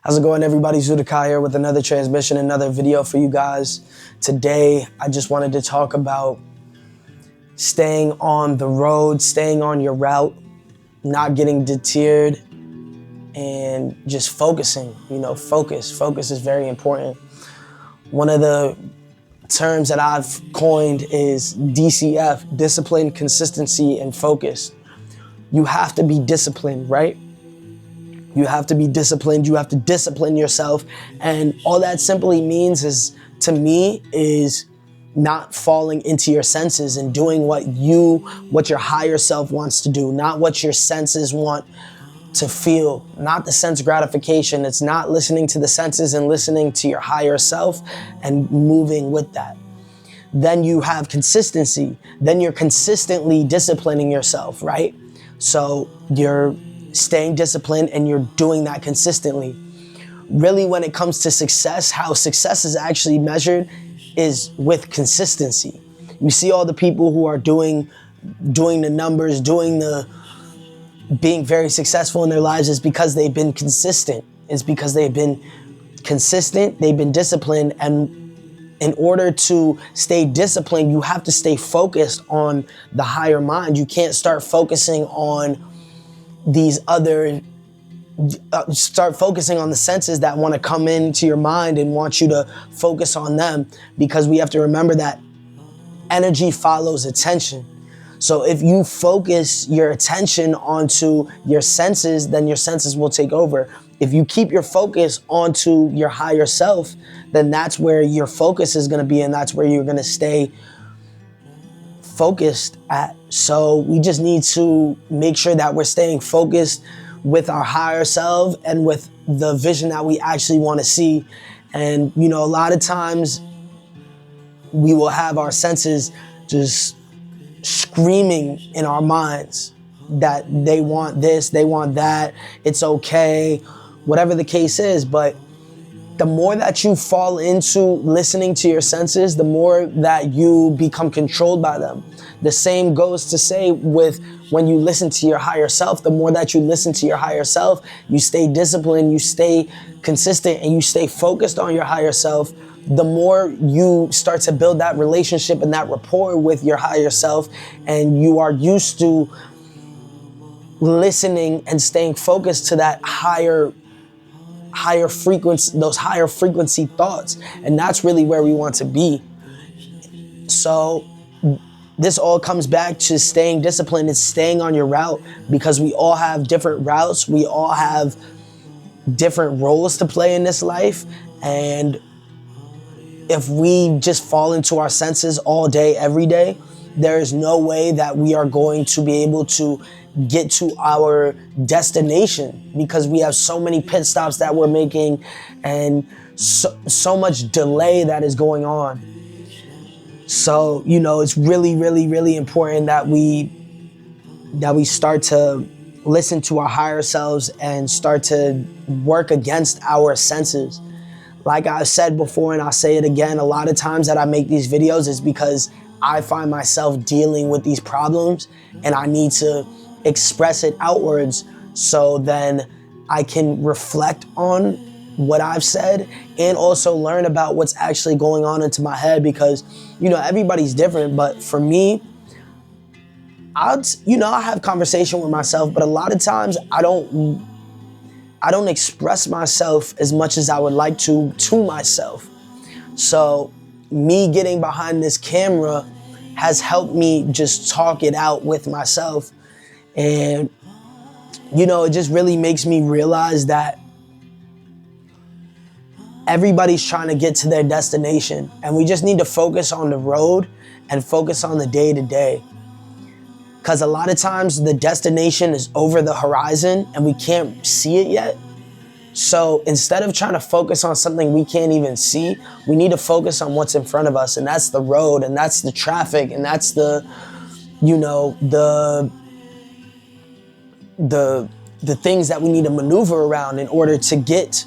How's it going, everybody? Zudakai here with another transmission, another video for you guys. Today, I just wanted to talk about staying on the road, staying on your route, not getting deterred, and just focusing. Focus. Focus is very important. One of the terms that I've coined is DCF, discipline, consistency, and focus. You have to be disciplined, right? You have to be disciplined. You have to discipline yourself. And all that simply means to me, is not falling into your senses and doing what your higher self wants to do, not what your senses want to feel, not the sense gratification. It's not listening to the senses and listening to your higher self and moving with that. Then you have consistency. Then you're consistently disciplining yourself, right? So you're staying disciplined and you're doing that consistently. Really, when it comes to success, how success is actually measured is with consistency. You see all the people who are doing the numbers, being very successful in their lives is because they've been consistent. It's because they've been consistent, they've been disciplined, and in order to stay disciplined, you have to stay focused on the higher mind. You can't start focusing on start focusing on the senses that want to come into your mind and want you to focus on them, because we have to remember that energy follows attention. So if you focus your attention onto your senses, then your senses will take over. If you keep your focus onto your higher self, then that's where your focus is going to be, and that's where you're going to stay focused at. So we just need to make sure that we're staying focused with our higher self and with the vision that we actually want to see. And, a lot of times we will have our senses just screaming in our minds that they want this, they want that, it's okay, whatever the case is. But the more that you fall into listening to your senses, the more that you become controlled by them. The same goes to say with when you listen to your higher self. The more that you listen to your higher self, you stay disciplined, you stay consistent, and you stay focused on your higher self, the more you start to build that relationship and that rapport with your higher self, and you are used to listening and staying focused to that higher frequency, those higher frequency thoughts. And that's really where we want to be. So this all comes back to staying disciplined and staying on your route, because we all have different routes. We all have different roles to play in this life. And if we just fall into our senses all day, every day, there is no way that we are going to be able to get to our destination, because we have so many pit stops that we're making and so much delay that is going on. So, it's really, really, really important that we start to listen to our higher selves and start to work against our senses. Like I've said before, and I'll say it again, a lot of times that I make these videos is because I find myself dealing with these problems and I need to express it outwards, so then I can reflect on what I've said and also learn about what's actually going on into my head, because everybody's different. But for me, I have conversation with myself, but a lot of times I don't express myself as much as I would like to myself. So me getting behind this camera has helped me just talk it out with myself. And, it just really makes me realize that everybody's trying to get to their destination, and we just need to focus on the road and focus on the day to day. Because a lot of times the destination is over the horizon and we can't see it yet. So instead of trying to focus on something we can't even see, we need to focus on what's in front of us, and that's the road, and that's the traffic, and that's the things that we need to maneuver around in order to get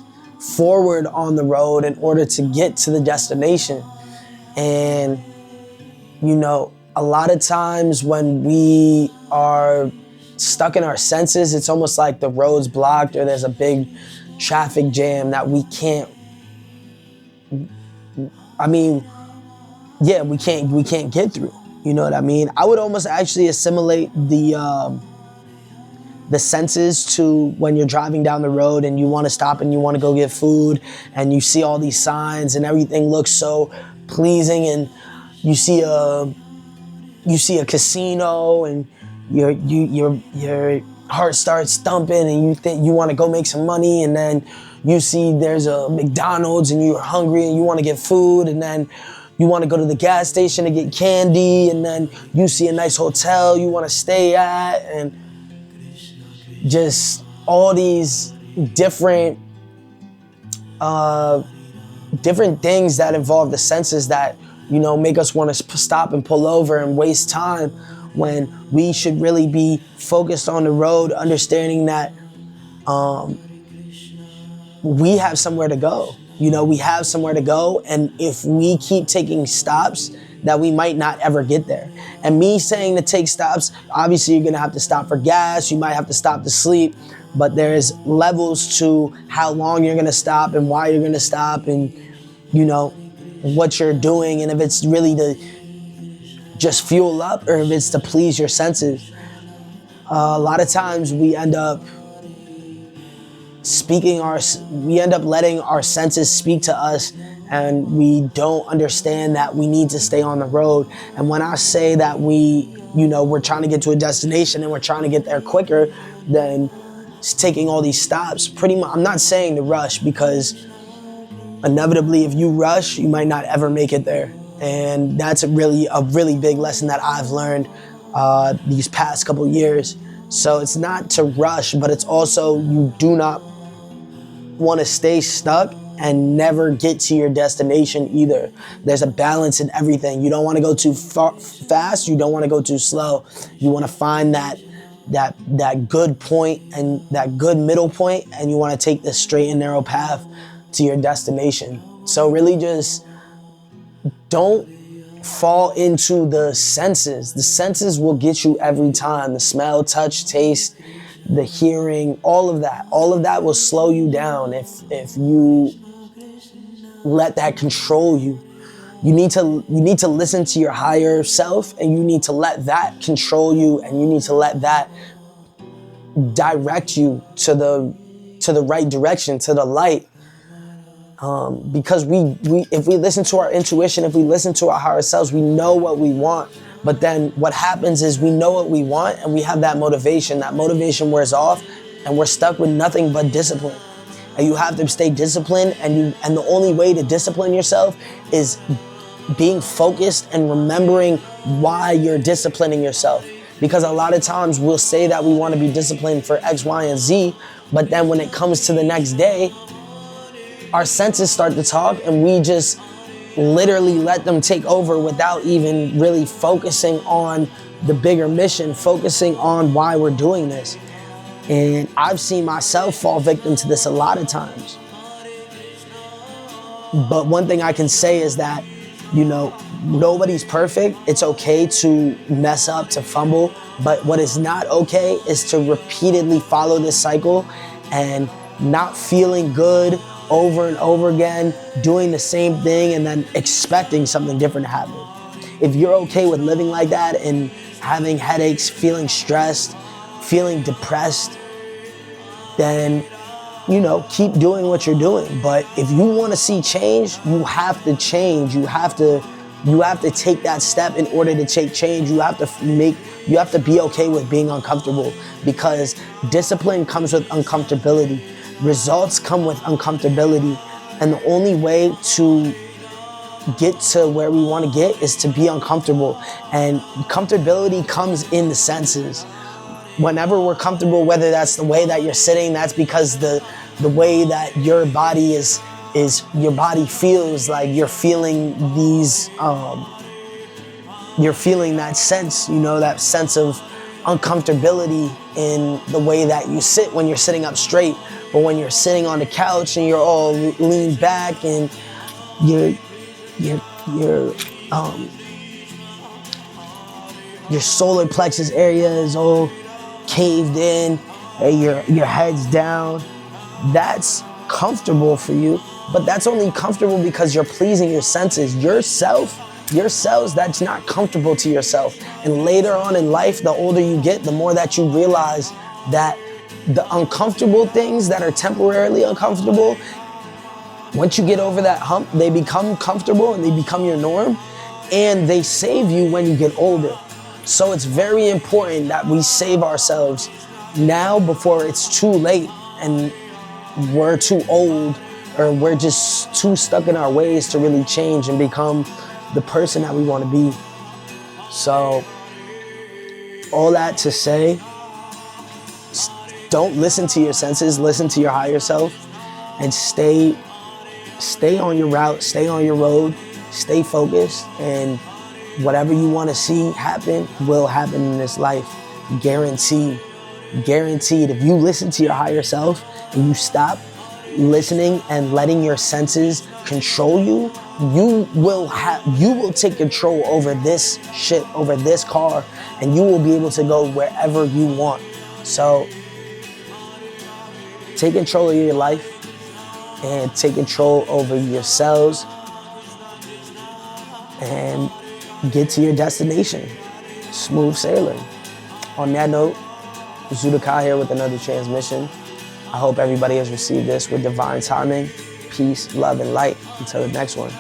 forward on the road, in order to get to the destination. And, a lot of times when we are stuck in our senses, it's almost like the road's blocked or there's a big traffic jam that we can't, I mean, yeah, we can't get through. You know what I mean? I would almost actually assimilate the senses to when you're driving down the road and you want to stop and you want to go get food and you see all these signs and everything looks so pleasing, and you see a casino and your heart starts thumping and you think you want to go make some money, and then you see there's a McDonald's and you're hungry and you want to get food, and then you want to go to the gas station to get candy, and then you see a nice hotel you want to stay at, and just all these different things that involve the senses that, you know, make us want to stop and pull over and waste time when we should really be focused on the road, understanding that we have somewhere to go. You know, we have somewhere to go, and if we keep taking stops, that we might not ever get there. And me saying to take stops, obviously you're gonna have to stop for gas, you might have to stop to sleep, but there's levels to how long you're gonna stop and why you're gonna stop, and you know, what you're doing, and if it's really to just fuel up or if it's to please your senses. A lot of times we end up letting our senses speak to us, and we don't understand that we need to stay on the road. And when I say that we're trying to get to a destination and we're trying to get there quicker than taking all these stops, pretty much, I'm not saying to rush, because inevitably if you rush, you might not ever make it there. And that's a really big lesson that I've learned these past couple years. So it's not to rush, but it's also, you do not want to stay stuck and never get to your destination either. There's a balance in everything. You don't want to go too fast, you don't want to go too slow. You want to find that good point and that good middle point, and you want to take the straight and narrow path to your destination. So really just don't fall into the senses. The senses will get you every time. The smell, touch, taste, the hearing, all of that will slow you down if you let that control you. You need to listen to your higher self, and you need to let that control you, and you need to let that direct you to the right direction, to the light. Because if we listen to our intuition, if we listen to our higher selves, we know what we want. But then what happens is we know what we want and we have that motivation. That motivation wears off and we're stuck with nothing but discipline. And you have to stay disciplined, and the only way to discipline yourself is being focused and remembering why you're disciplining yourself. Because a lot of times we'll say that we want to be disciplined for X, Y, and Z, but then when it comes to the next day, our senses start to talk and we just literally let them take over without even really focusing on the bigger mission, focusing on why we're doing this. And I've seen myself fall victim to this a lot of times. But one thing I can say is that, you know, nobody's perfect. It's okay to mess up, to fumble. But what is not okay is to repeatedly follow this cycle and not feeling good over and over again, doing the same thing and then expecting something different to happen. If you're okay with living like that and having headaches, feeling stressed, feeling depressed, then, you know, keep doing what you're doing. But if you want to see change, you have to change. You have to take that step in order to take change. You have to be okay with being uncomfortable, because discipline comes with uncomfortability. Results come with uncomfortability. And the only way to get to where we want to get is to be uncomfortable. And comfortability comes in the senses. Whenever we're comfortable, whether that's the way that you're sitting, that's because the way that your body is your body feels, like you're feeling these, you're feeling that sense, you know, that sense of uncomfortability in the way that you sit when you're sitting up straight. But when you're sitting on the couch and you're all leaned back and your solar plexus area is all caved in, and your head's down, that's comfortable for you, but that's only comfortable because you're pleasing your senses. Yourselves, that's not comfortable to yourself. And later on in life, the older you get, the more that you realize that the uncomfortable things that are temporarily uncomfortable, once you get over that hump, they become comfortable and they become your norm, and they save you when you get older. So it's very important that we save ourselves now before it's too late and we're too old, or we're just too stuck in our ways to really change and become the person that we want to be. So all that to say, don't listen to your senses, listen to your higher self, and stay on your route, stay on your road, stay focused, and whatever you want to see happen will happen in this life. Guaranteed. If you listen to your higher self and you stop listening and letting your senses control you, you will take control over this shit, over this car, and you will be able to go wherever you want. So take control of your life and take control over yourselves and get to your destination. Smooth sailing. On that note, Zudakai here with another transmission. I hope everybody has received this with divine timing. Peace, love, and light. Until the next one.